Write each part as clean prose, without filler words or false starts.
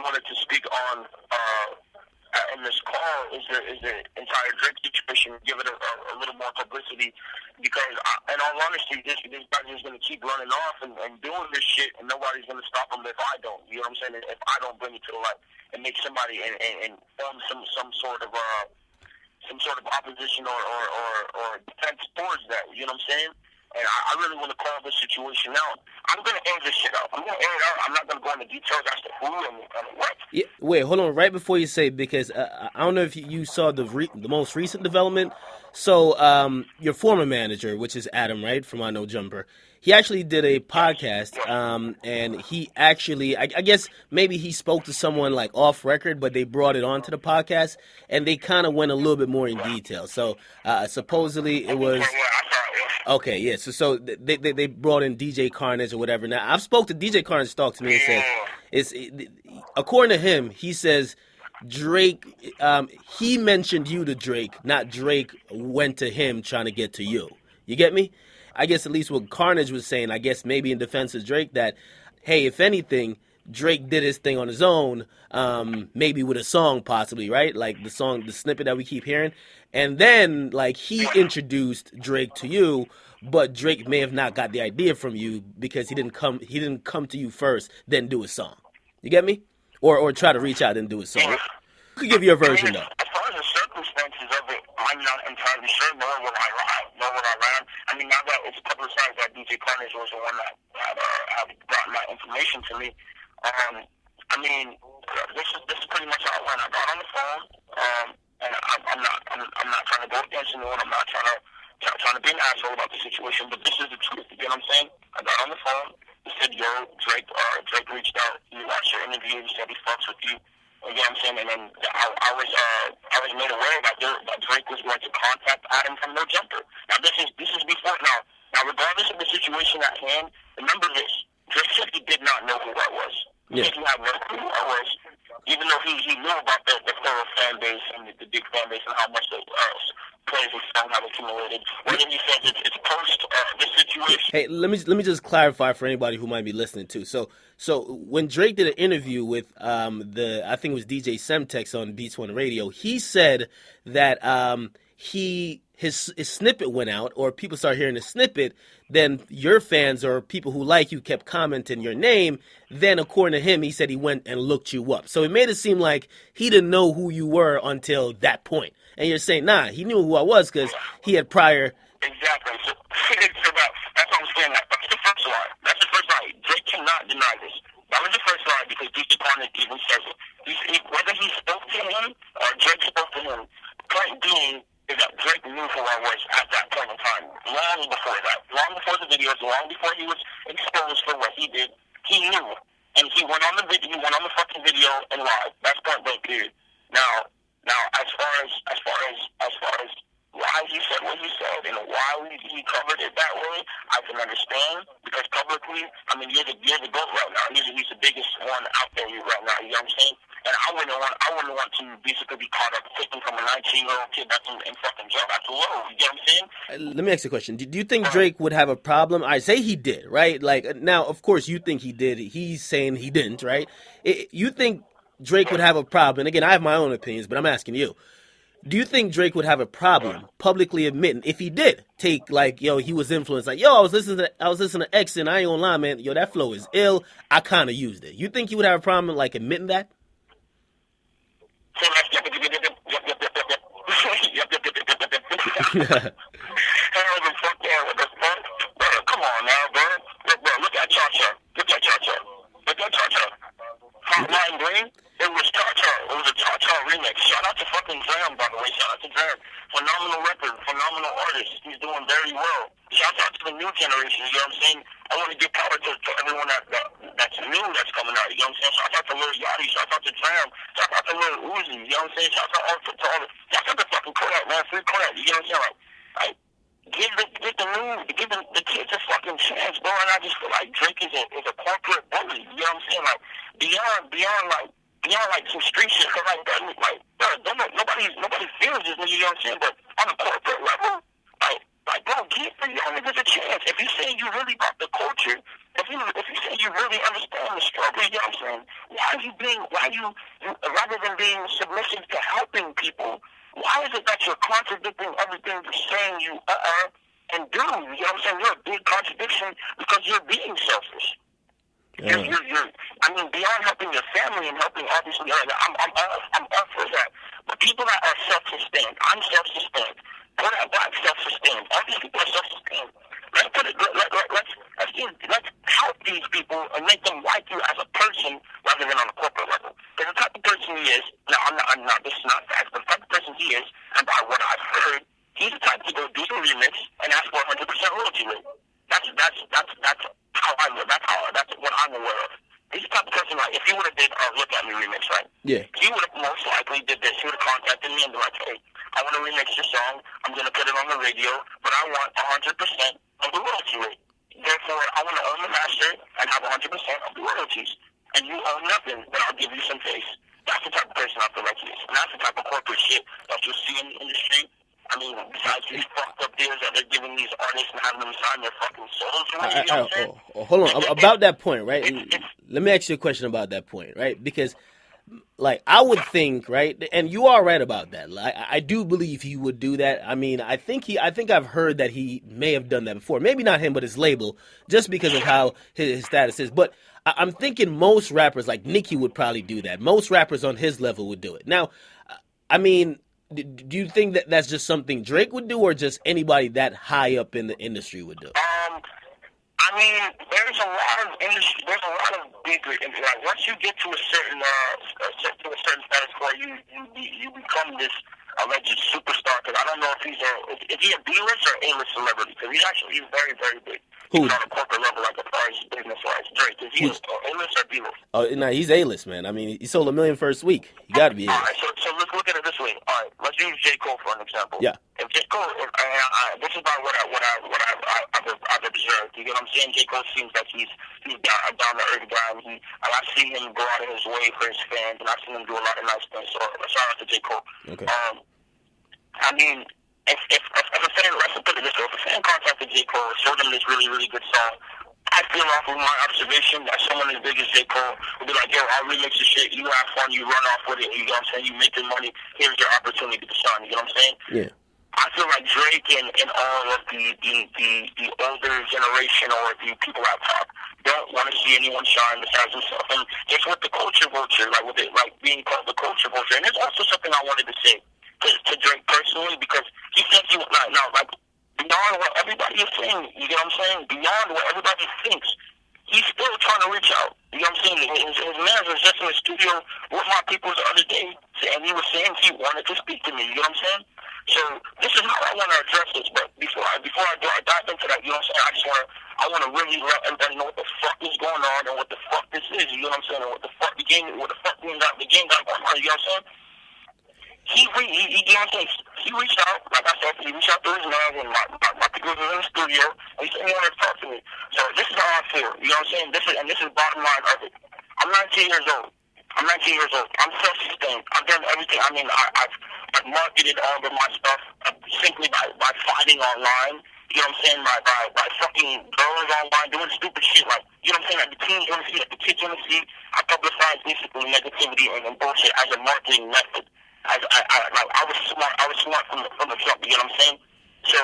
wanted to speak on in this call is the entire Drake situation. Give it a little more publicity, because in all honesty, this guy is going to keep running off and doing this shit, and nobody's going to stop him if I don't. You know what I'm saying? If I don't bring it to the light and make somebody and form some sort of opposition or defense towards that. You know what I'm saying? And I really want to call this situation out. I'm going to air this shit out. I'm going to air it out. I'm not going to go into details as to who and what. Yeah, wait, hold on. Right before you say, because I don't know if you saw the most recent development. So your former manager, which is Adam, right, from I Know Jumper, he actually did a podcast, and he actually, I guess maybe he spoke to someone like off record, but they brought it onto the podcast, and they kind of went a little bit more in detail. So supposedly it was... Okay, yeah. So they brought in DJ Carnage or whatever. Now I've spoke to DJ Carnage, talked to me and said, according to him, he says Drake, he mentioned you to Drake, not Drake went to him trying to get to you. You get me? I guess at least what Carnage was saying, I guess maybe in defense of Drake, that, hey, if anything, Drake did his thing on his own, maybe with a song possibly, right? Like the snippet that we keep hearing. And then, like, he introduced Drake to you, but Drake may have not got the idea from you because he didn't come to you first, then do a song. You get me? Or try to reach out and do a song. You could give your version, though. As far as the circumstances of it, I'm not entirely sure, nor will I lie. I mean, now that it's publicized that DJ Carnage was the one that had brought that information to me, I mean, this is pretty much how it went. I got on the phone, and I'm not trying to go against anyone. I'm not trying to be an asshole about the situation, but this is the truth. You know what I'm saying? I got on the phone. He said, "Yo, Drake reached out. You watched your interview. He said he fucks with you." You know what I'm saying? And then I was made aware that Drake was going to contact Adam from No Jumper. Now this is before now. Now regardless of the situation at hand, remember this: Drake said he did not know who I was. He said he had no clue who I was, even though he knew about the thorough fan base and the big fan base and how much the players his song have accumulated. When he says it's post this situation. Hey, let me just clarify for anybody who might be listening too. So when Drake did an interview with I think it was DJ Semtex on Beats One Radio, he said that his snippet went out, or people started hearing the snippet, then your fans or people who like you kept commenting your name. Then, according to him, he said he went and looked you up. So it made it seem like he didn't know who you were until that point. And you're saying, nah, he knew who I was because he had prior... Exactly. So that's what I'm saying. That's the first lie. That's the first lie. Drake cannot deny this. That was the first lie because DJ Carnage even says it. Whether he spoke to him or Drake spoke to him, the point being is that Drake knew who I was at that point in time. Long before that. Long before the videos, long before he was exposed for what he did, he knew. And he went on the video, he went on the fucking video and lied. That's point blank period. Now as far as why he said what he said and why he covered it that way, I can understand, because publicly, I mean, you're the GOAT right now. He's the biggest one out there right now. You know what I'm saying? And I wouldn't want to basically be caught up taking from a 19-year-old kid that's in fucking jail. That's low. You get what I'm saying? Let me ask you a question. Do you think Drake would have a problem? I say he did, right? Like, now, of course, you think he did. He's saying he didn't, right? You think Drake would have a problem? And again, I have my own opinions, but I'm asking you. Do you think Drake would have a problem publicly admitting if he did take, like, yo, he was influenced, like, yo, I was listening to X and I ain't gonna lie, man, yo, that flow is ill. I kind of used it. You think he would have a problem like admitting that? So that's come on now, bro. Look at Cha-Cha. Look at Cha-Cha. Hotline Bling. It was Cha-Cha. It was a Cha-Cha remix. Shout out to fucking Dram, by the way. Shout out to Dram. Phenomenal record. Phenomenal artist. He's doing very well. Shout out to the new generation. You know what I'm saying? I want to give power to everyone that's new that's coming out. You know what I'm saying? Shout out to Lil Yachty. Shout out to Dram. Shout out to Lil Uzi. You know what I'm saying? Shout out to all the... Shout out to fucking Kodak, man. Free Kodak. You know what I'm saying? Like give the kids a fucking chance, bro. And I just feel like Drake is a corporate bully. You know what I'm saying? Like beyond like some street shit, cause nobody feels this nigga, you know what I'm saying? But on a corporate level, like Like, bro, give the young niggas a chance. If you say you really about the culture, if you say you really understand the struggle, you know what I'm saying? Rather than being submissive to helping people, why is it that you're contradicting everything you're saying you and do? You know what I'm saying? You're a big contradiction because you're being selfish. Yeah. Beyond helping your family and helping, obviously, I'm all for that. But people that are self-sustained, I'm self-sustained. Kodak Black self-sustained. All these people are self-sustained. Let's help these people and make them like you as a person rather than on a corporate level. Because the type of person he is, this is not fact, but the type of person he is, and by what I've heard, he's the type to go do the remix and ask for 100% royalty rate. That's how I live. That's what I'm aware of. He's the type of person, like, if he would have did Look At Me remix, right? Yeah. He would have most likely did this. He would have contacted me and be like, hey, I want to remix your song. I'm going to put it on the radio, but I want 100% of the royalty rate. Therefore, I want to own the master and have 100% of the royalties. And you own nothing, but I'll give you some face. That's the type of person I feel like he is. And that's the type of corporate shit that you'll see in the industry. Besides these fucked up deals that they're giving these artists and having them sign their fucking souls away, you know what I'm saying? Hold on. About that point, right? Let me ask you a question about that point, right? Because, like, I would think, right, and you are right about that. Like, I do believe he would do that. I think I've heard that he may have done that before. Maybe not him, but his label, just because of how his status is. But I'm thinking most rappers, like Nicki, would probably do that. Most rappers on his level would do it. Now, do you think that that's just something Drake would do, or just anybody that high up in the industry would do? There's a lot of industry. There's a lot of bigger. Like, once you get to a certain status quo, you become this alleged superstar. Because I don't know if he's a B-list or A-list celebrity. Because he's very, very big. Who? He's on a corporate level, like as far as business-wise. Drake, is he A-list or B-list? Oh, no, he's A-list, man. He sold 1 million first week. You got to be A-list. All right, so let's look at it this way. All right, let's use J. Cole for an example. Yeah. If J. Cole, this is about what I've observed. You get what I'm saying? J. Cole seems like he's down to earth guy, and I've seen him go out of his way for his fans, and I've seen him do a lot of nice things. So shout out to J. Cole. Okay. If a fan, let's put it this way, if a fan contacted J. Cole, showed him this really, really good song, I feel off of my observation that someone as big as J. Cole would be like, yo, I'll remix your shit, you have fun, you run off with it, you know what I'm saying, you make your money, here's your opportunity to shine, you know what I'm saying? Yeah. I feel like Drake and all of the older generation or the people at top don't want to see anyone shine besides himself. And it's with the culture vulture, like being called the culture vulture. And there's also something I wanted to say to Drake personally, because he said beyond what everybody is saying, you get what I'm saying? Beyond what everybody thinks, he's still trying to reach out. You know what I'm saying? His manager was just in the studio with my people the other day, and he was saying he wanted to speak to me. You know what I'm saying? So this is how I want to address this. But before I dive into that, you know what I'm saying? I want to really let everybody know what the fuck is going on and what the fuck this is. You know what I'm saying? And what the fuck the game got going on. You know what I'm saying? He you know what I'm saying? He reached out, like I said, he reached out to his man, and my people was in the studio, and he said he wanted to talk to me. So this is how I feel, you know what I'm saying? This is bottom line of it. I'm 19 years old. I'm self-sustained. I've done everything. I've marketed all of my stuff simply by fighting online. You know what I'm saying? By fucking girls online doing stupid shit, like, you know what I'm saying? Like the teens want to see, like the kids want to see. I publicize basically negativity and bullshit as a marketing method. I was smart from the jump, you know what I'm saying? So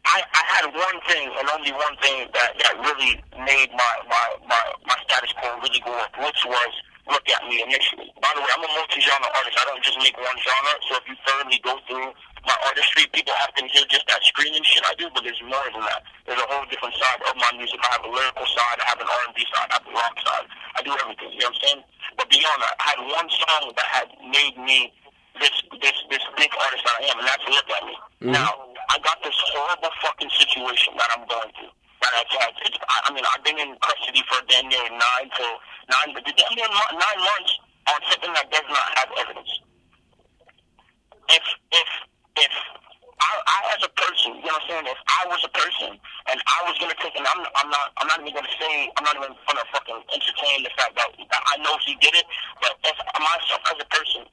I had one thing and only one thing that really made my status quo really go up, which was Look At Me initially. By the way, I'm a multi-genre artist. I don't just make one genre, so if you thoroughly go through my artistry, people often hear just that screaming shit I do, but there's more than that. There's a whole different side of my music. I have a lyrical side, I have an R&B side, I have a rock side. I do everything, you know what I'm saying? But beyond that, I had one song that had made me this big artist that I am, and that's Look At Me. Mm-hmm. Now, I got this horrible fucking situation that I'm going through. I've been in custody for damn near 9 months on something that does not have evidence. If I as a person, you know what I'm saying, if I was a person and I was gonna take, and I'm not even gonna say, I'm not even gonna fucking entertain the fact that I know he did it, but if myself as a person,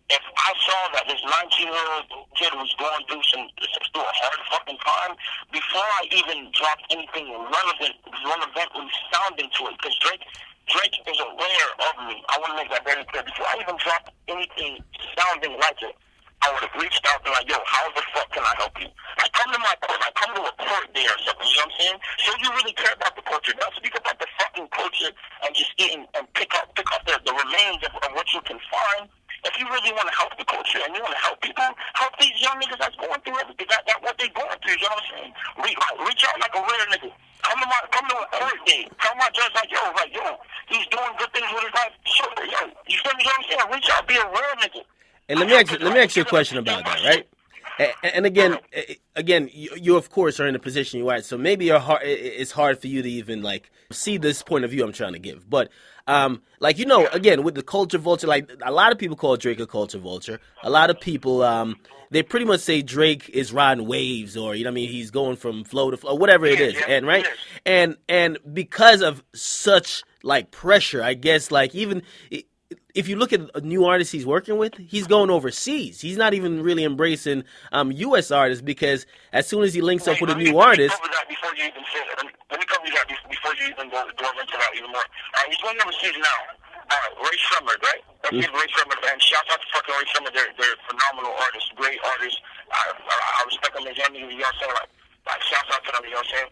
if I saw that this 19-year-old kid was going through through a hard fucking time, before I even dropped anything relevantly sounding to it, because Drake is aware of me. I want to make that very clear. Before I even dropped anything sounding like it, I would have reached out and like, yo, how the fuck can I help you? I come to my court, I come to a court day or something, you know what I'm saying? So you really care about the culture. Don't speak about the fucking culture and just eat and pick up the remains of what you can find. If you really want to help the culture and you want to help people, help these young niggas that's going through everything, that what they going through, you know what I'm saying? Reach out like a rare nigga. Come to a court day. Tell my judge like, yo, he's doing good things with his life. Sure, yo, you feel me? You know what I'm saying? Reach out, be a rare nigga. And let me ask you a question about that, right? And again, you of course are in the position you are, so maybe it's hard for you to even like see this point of view I'm trying to give. But like, you know, again, with the culture vulture, like a lot of people call Drake a culture vulture. A lot of people they pretty much say Drake is riding waves, or you know what I mean, he's going from flow to flow, whatever it is, and right, and because of such like pressure, I guess, like even. If you look at a new artist he's working with, he's going overseas. He's not even really embracing U.S. artists, because as soon as he links up with a new artist... Let me cover that before you even say that. Let me cover that before you even go into that even more. He's going overseas now. Ray Shremmerd, right? Let's give Ray Shremmerd, and shout out to fucking Ray Shremmerd. They're phenomenal artists, great artists. I respect them as young niggas, you know what I'm saying? Like shout out to them, you know what I'm saying?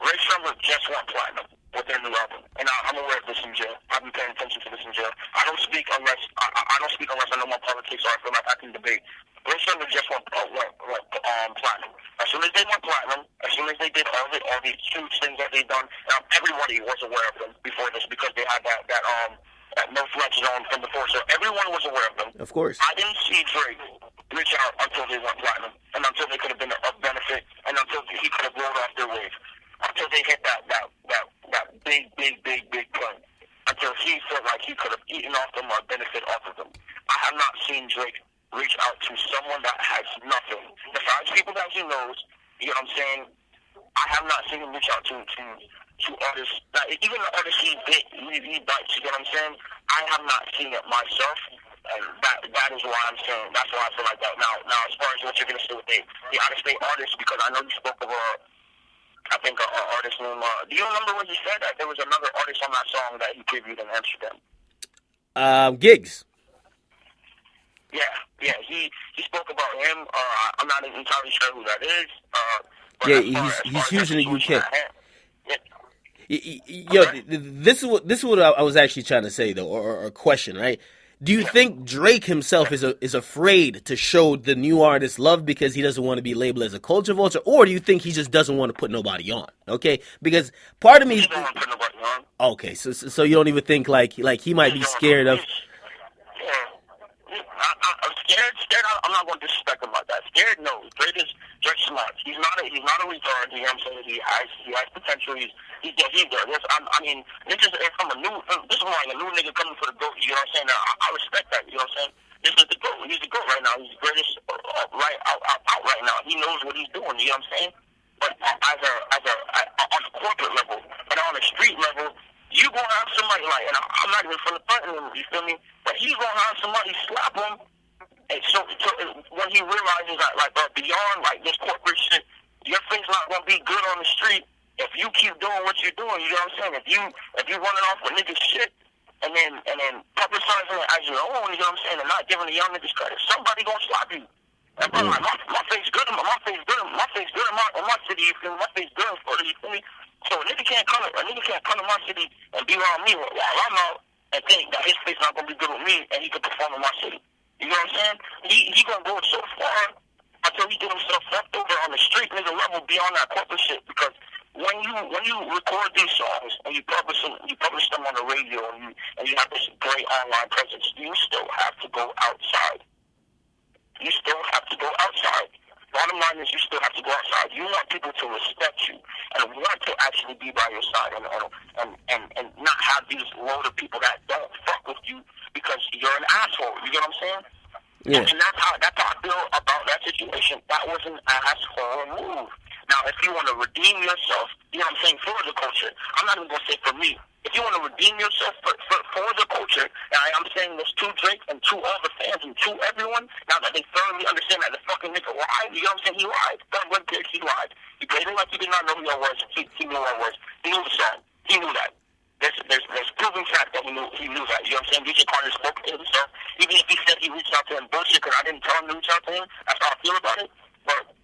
Ray Shremmerd just went platinum with their new album, and I'm aware of this in jail. I've been paying attention to this in jail. I don't speak unless I know my politics, or I feel like I can debate. Ray Shremmerd just went platinum. As soon as they went platinum, as soon as they did all these huge things that they done, everybody was aware of them before this, because they had that no flex zone from before, so everyone was aware of them. Of course. I didn't see Drake reach out until they went platinum, and until they could have been of benefit, and until he could have rolled off their wave, until they hit that big point, until he felt like he could have eaten off them or benefit off of them. I have not seen Drake reach out to someone that has nothing besides people that he knows. You know what I'm saying? I have not seen him reach out to artists, that even the artists he bites. You know what I'm saying? I have not seen it myself, and that is why I'm saying, that's why I feel like that. Now as far as what you're gonna say with the out-of-state artists, because I know you spoke of I think an artist named, do you remember when he said that there was another artist on that song that he previewed in Amsterdam? Gigs. Yeah, he spoke about him. I'm not entirely sure who that is. He's huge in the UK. Yo, this is what I was actually trying to say though, or a question, right? Do you think Drake himself is afraid to show the new artist love because he doesn't want to be labeled as a culture vulture, or do you think he just doesn't want to put nobody on? Okay, because part of me. He don't want to put nobody on. Okay, so you don't even think like he might be scared of. I'm scared. I'm not going to disrespect him like that. Scared, no. Drake's smart. He's not a retard. You know what I'm saying? He has potential. He's there. I mean, this is from a new. This is like a new nigga coming for the GOAT. You know what I'm saying? I respect that. You know what I'm saying? This is the GOAT. He's the GOAT right now. He's the greatest out right now. He knows what he's doing. You know what I'm saying? But on a corporate level, but on a street level, you gonna have somebody like, and I'm not even from the front end, you feel me? But he's gonna have somebody slap him, and so when he realizes that, like, beyond like this corporate shit, your thing's not gonna be good on the street if you keep doing what you're doing. You know what I'm saying? If you running off with niggas shit, and then publicizing it as your own, you know what I'm saying, and not giving the young niggas credit, somebody gonna slap you. And bro, like, my face good in my city, you feel me? My face good in Florida, you feel me? So a nigga can't come to my city and be around me while I'm out and think that his face not gonna be good with me and he can perform in my city. You know what I'm saying? He gonna go so far until he get himself fucked over on the street nigga level beyond that corporate shit. Because when you record these songs and you publish them on the radio and you have this great online presence, you still have to go outside. You still have to go outside. Bottom line is, you still have to go outside. You want people to respect you and want to actually be by your side and not have these load of people that don't fuck with you because you're an asshole. You get what I'm saying? Yeah. And that's how I feel about that situation. That was an asshole move. Now, if you want to redeem yourself, you know what I'm saying, for the culture, I'm not even going to say for me. If you want to redeem yourself for the culture, I'm saying this to Drake and to all the fans and to to everyone, now that they thoroughly understand that the fucking nigga lied, you know what I'm saying? He lied. Don't let this, he lied. He played it like he did not know who I was. He knew who I was. He knew the song. He knew that. There's proven fact that he knew that. You know what I'm saying? DJ Carter spoke to himself. Even if he said he reached out to him bullshit because I didn't tell him to reach out to him, that's how I feel about it. But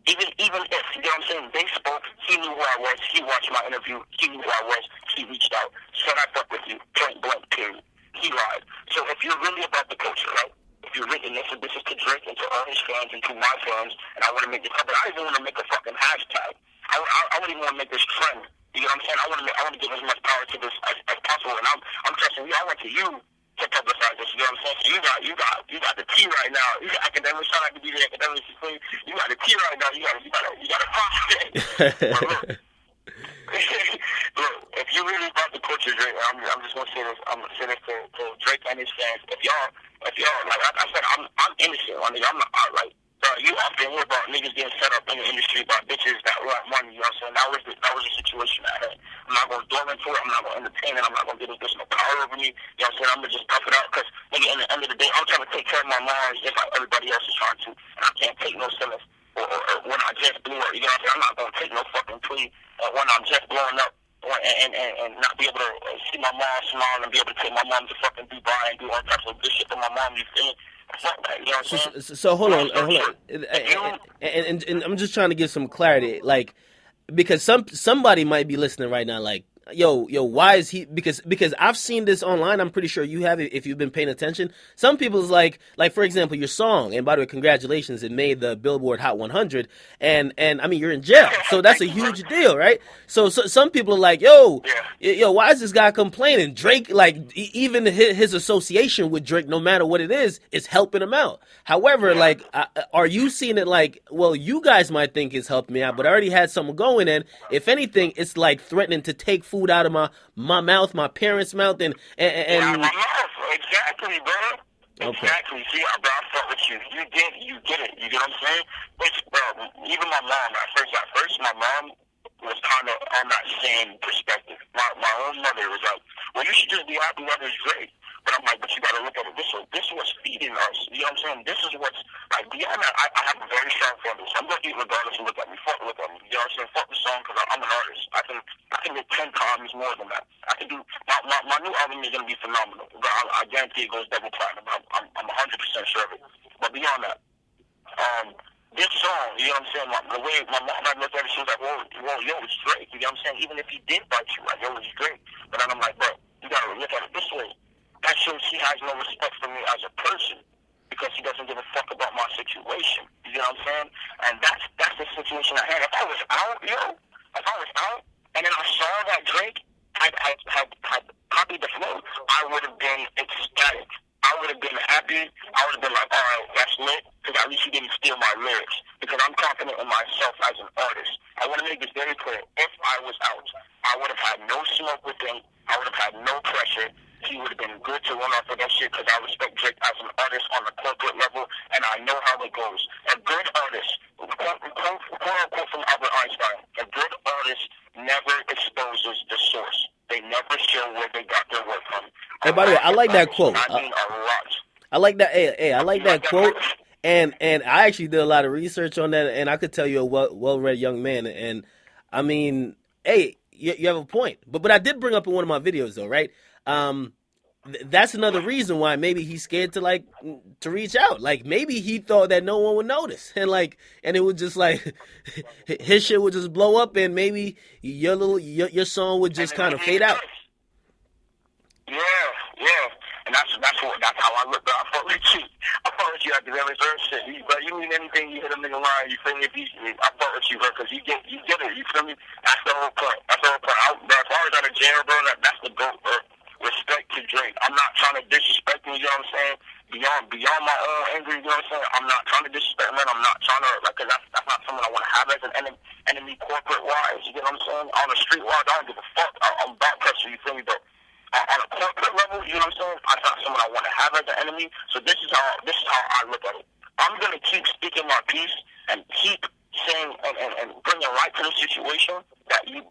even if, you know what I'm saying, they spoke, he knew who I was, he watched my interview, he knew who I was, he reached out, said I fuck with you, point blank, period. He lied. So if you're really about the culture, right? If you're really, this is to Drake and to all his fans and to my fans, and I want to make this happen, I even want to make a fucking hashtag. I wouldn't even want to make this trend. You know what I'm saying? I want to give as much power to this as possible, and I'm trusting you. I want to you to publicize this. You know what I'm saying? So you got the tea right now. You got Akademiks. Shout out to DJ Akademiks. You got the tea right now. You got a prospect. Look, if you really about the culture, Drake, I'm just gonna say this. I'm gonna say this to Drake and his fans. If y'all, like I said, I'm innocent. I mean, I'm not like. You often hear about niggas getting set up in the industry by bitches that want money, you know what I'm saying? That was the situation I had. I'm not going to dorm into it, I'm not going to entertain it, I'm not going to give this bitch no power over me, you know what I'm saying? I'm going to just tough it out, because nigga, in the end of the day, I'm trying to take care of my mom just like everybody else is trying to, and I can't take no stimulus, or when I just blew up, you know what I'm saying? I'm not going to take no fucking plea when I'm just blowing up, and not be able to see my mom smile and be able to take my mom to fucking Dubai and do all types of good shit for my mom, you feel me? You know so hold on, and I'm just trying to get some clarity, like, because somebody might be listening right now, like, yo, why is he? Because I've seen this online. I'm pretty sure you have it if you've been paying attention. Some people's like for example, your song, and by the way, congratulations, it made the Billboard Hot 100, and I mean you're in jail, so that's a huge deal, right? So some people are like, yo, why is this guy complaining? Drake, like even his association with Drake, no matter what it is helping him out. However, like, are you seeing it like, well, you guys might think it's helping me out, but I already had someone going, and if anything, it's like threatening to take food out of my mouth, my parents' mouth, and my mouth, exactly, bro. Okay. Exactly. See, bro, I fuck with you. You get it. You get what I'm saying? Which, bro, even my mom, at first, my mom was kind of on that same perspective. My own mother was like, well, you should just be happy that it's great. But I'm like, but you gotta look at it this way. This is what's feeding us. You know what I'm saying? This is what's, like, beyond that, I have a very strong foundation. I'm gonna eat regardless of look at me. Fuck look at me. You know what I'm saying? Fuck the song, because I'm an artist. I can get 10 times more than that. I can do, my new album is gonna be phenomenal. I guarantee it goes double platinum. I'm 100% sure of it. But beyond that, this song, you know what I'm saying? The way my mom had looked at it, she was like, well, yo, it's Drake. You know what I'm saying? Even if he did bite you, like, yo, it's Drake. But then I'm like, bro, you gotta look at it this way. That shows he has no respect for me as a person, because he doesn't give a fuck about my situation. You know what I'm saying? And that's the situation I had. If I was out, and then I saw that Drake had copied the flow, I would have been ecstatic. I would have been happy. I would have been like, all right, that's lit, because at least he didn't steal my lyrics, because I'm confident in myself as an artist. I want to make this very clear. If I was out, I would have had no smoke with him. I would have had no pressure. He would have been good to run off of that shit, because I respect Drake as an artist on the corporate level, and I know how it goes. A good artist, quote unquote from Albert Einstein, a good artist never exposes the source. They never show where they got their work from. Hey, by the way, I like that quote. I mean a lot. I like that. Hey, I like that quote. And I actually did a lot of research on that, and I could tell you're a well-read young man. And I mean, hey, you have a point. But I did bring up in one of my videos, though, right? That's another reason why maybe he's scared to reach out. Like, maybe he thought that no one would notice, and it would just like his shit would just blow up, and maybe your song would just kind of fade out. Yeah, and that's how I look. I fuck with you. I fuck with you at the very first shit. But you mean anything, you hit a nigga line, you feel me? I fuck with you, bro, because you get it. You feel me? That's the whole point. Bro, as far as out of jail, bro, that's the goat, bro. Respect to Drake. I'm not trying to disrespect him, you know what I'm saying? Beyond my own anger, you know what I'm saying? I'm not trying to disrespect him, I'm not trying to, like, cause that's not someone I want to have as an enemy corporate-wise, you know what I'm saying? On the street-wise, I don't give a fuck. I'm about pressure, you feel me? But on a corporate level, you know what I'm saying? That's not someone I want to have as an enemy. So this is how I look at it. I'm going to keep speaking my piece and keep saying and bringing light to the situation that you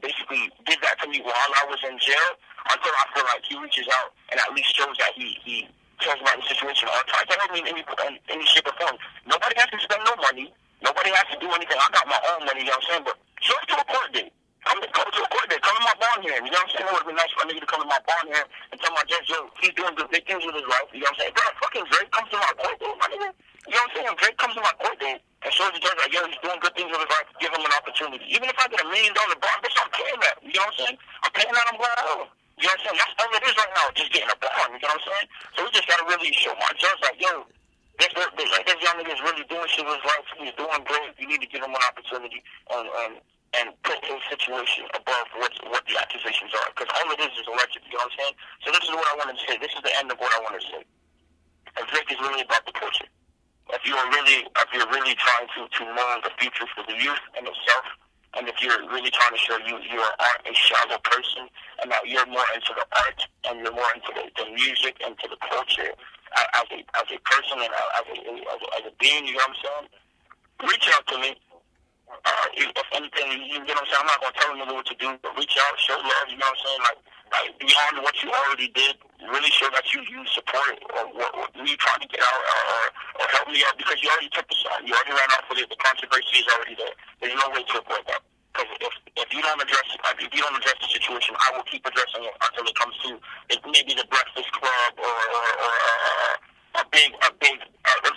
basically did that to me while I was in jail, until I feel like he reaches out and at least shows that he talks about the situation all the time. That don't mean any shape or form. Nobody has to spend no money. Nobody has to do anything. I got my own money, you know what I'm saying? But show up to a court date. Come to a court date. Come to my bond hearing. You know what I'm saying? It would have been nice for a nigga to come to my bond hearing and tell my judge, yo, he's doing good big things with his life. You know what I'm saying? Bro, fucking Drake comes to my court date, my nigga. You know what I'm saying? Drake comes to my court date and shows the judge, like, yo, he's doing good things with his life. Give him an opportunity. Even if I get $1 million bond, bitch, I'm paying that. You know what I'm saying? I'm paying that. I'm glad over. You know what I'm saying? That's all it is right now, just getting a bond. You know what I'm saying? So we just got to really show my judge, like, yo, this young nigga is really doing shit with his life. He's doing great. You need to give him an opportunity and put his situation above what the accusations are. Because all it is alleged. You know what I'm saying? So this is what I wanted to say. This is the end of what I want to say. And Drake is really about the culture. If you're really trying to mold the future for the youth and itself, and if you're really trying to show you aren't a shallow person, and that you're more into the art, and you're more into the music, and to the culture, as a person and as a being, you know what I'm saying? Reach out to me. If anything, you know what I'm saying? I'm not going to tell a nigga what to do, but reach out, show love, you know what I'm saying? Like beyond what you already did, really show that you support it, or what you trying to get out, or help me out, because you already took the shot. You already ran off with it. The controversy is already there. There's no way to avoid that. Because if you don't address the situation, I will keep addressing it until it comes to maybe the Breakfast Club or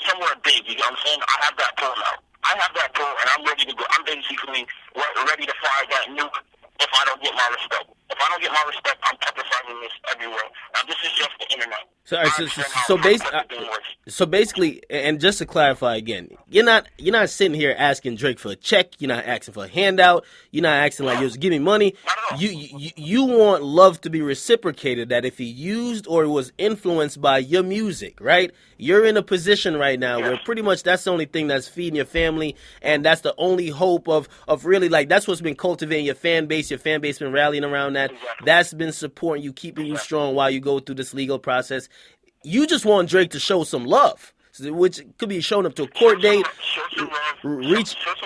somewhere big. You know what I'm saying? I have that pull now. I have that pull, and I'm ready to go. I'm basically ready to fire that nuke if I don't get my respect. If I don't get my respect, I'm publicizing this everywhere. Now, this is just the internet. So basically, and just to clarify again, you're not sitting here asking Drake for a check. You're not asking for a handout. You're not asking like, yo, just give me money. You want love to be reciprocated. That if he used or was influenced by your music, right? You're in a position right now where pretty much that's the only thing that's feeding your family, and that's the only hope of really, like, that's what's been cultivating your fan base. Your fan base been rallying around that. Exactly. That's been supporting you, keeping you strong while you go through this legal process. You just want Drake to show some love, which could be showing up to a court date. Show some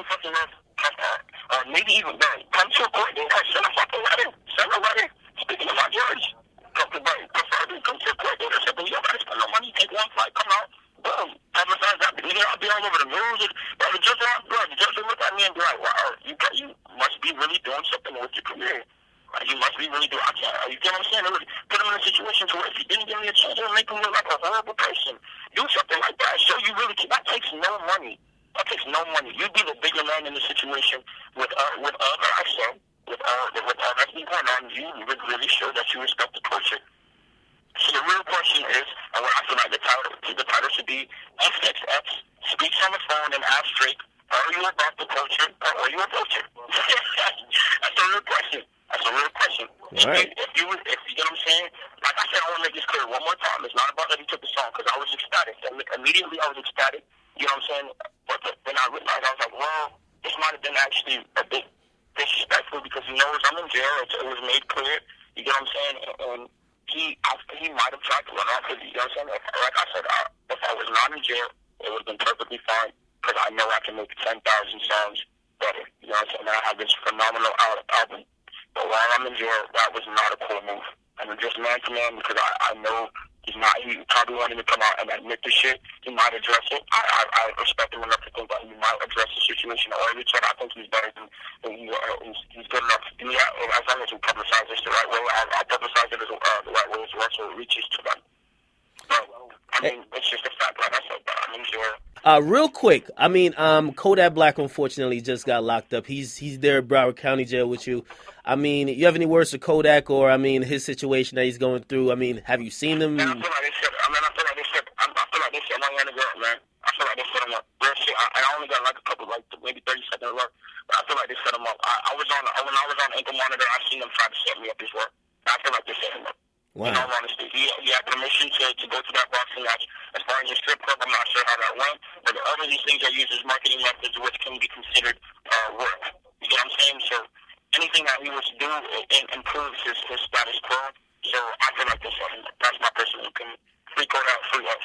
fucking love. Maybe even come to a court date. Send a fucking letter. Send a letter. Speaking of my judge, come to a court date or something. You don't gotta spend no money. Take one flight. Come out. Boom. Publicize that. I'll be all over the news. The judge will look at me and be like, wow, you must be really doing something with your career. You must be really doing. You get what I'm saying? Put him in a situation to where if you didn't give me a chance, it would make him look like a horrible person. Do something like that. Show you really. That takes no money. That takes no money. You be the bigger man in the situation with all that I said, with all that's been going on. You would really show that you respect the culture. So the real question is, and what I feel like the title should be, XXX speaks on the phone and asks Drake, are you about the culture or are you a vulture? That's a real question. That's a real question. Right. If you get what I'm saying, like I said, I want to make this clear one more time. It's not about that he took the song, because I was ecstatic. Immediately I was ecstatic. You know what I'm saying? But then I realized, I was like, well, this might have been actually a bit disrespectful, because he knows I'm in jail. It was made clear. You get what I'm saying? And he might have tried to run off with it. You know what I'm saying? Like I said, if I was not in jail, it would have been perfectly fine, because I know I can make 10,000 songs better. You know what I'm saying? I have this phenomenal album. But while I'm in jail, that was not a cool move. And I'm just man to man, because I know he probably wanted to come out and admit the shit. He might address it. I respect him enough to think that he might address the situation, or Richard, I think he's better than he's good enough to do that. As long as we publicize this the right way, I'll publicize it the right way as well, so it reaches to them. But, I mean, it's just a fact, like I said, but I'm in jail. Real quick, I mean, Kodak Black unfortunately just got locked up. He's there at Broward County Jail with you. I mean, you have any words for Kodak, or I mean, his situation that he's going through? I mean, have you seen him? I feel like they set my hand to go up, man. I feel like they set him up. Real shit. I only got like a couple, like maybe 30 seconds left, but I feel like they set him up. When I was on ankle monitor, I seen them try to set me up as well. I feel like they set him up. Wow. In all honesty, he had permission to go to that boxing match. As far as the strip club, I'm not sure how that went, but all of these things are used as marketing methods, which can be considered work. You get what I'm saying? So anything that he was to do, it improves his status quo. So I feel like this. That's my personal opinion. Free Kodak, free us.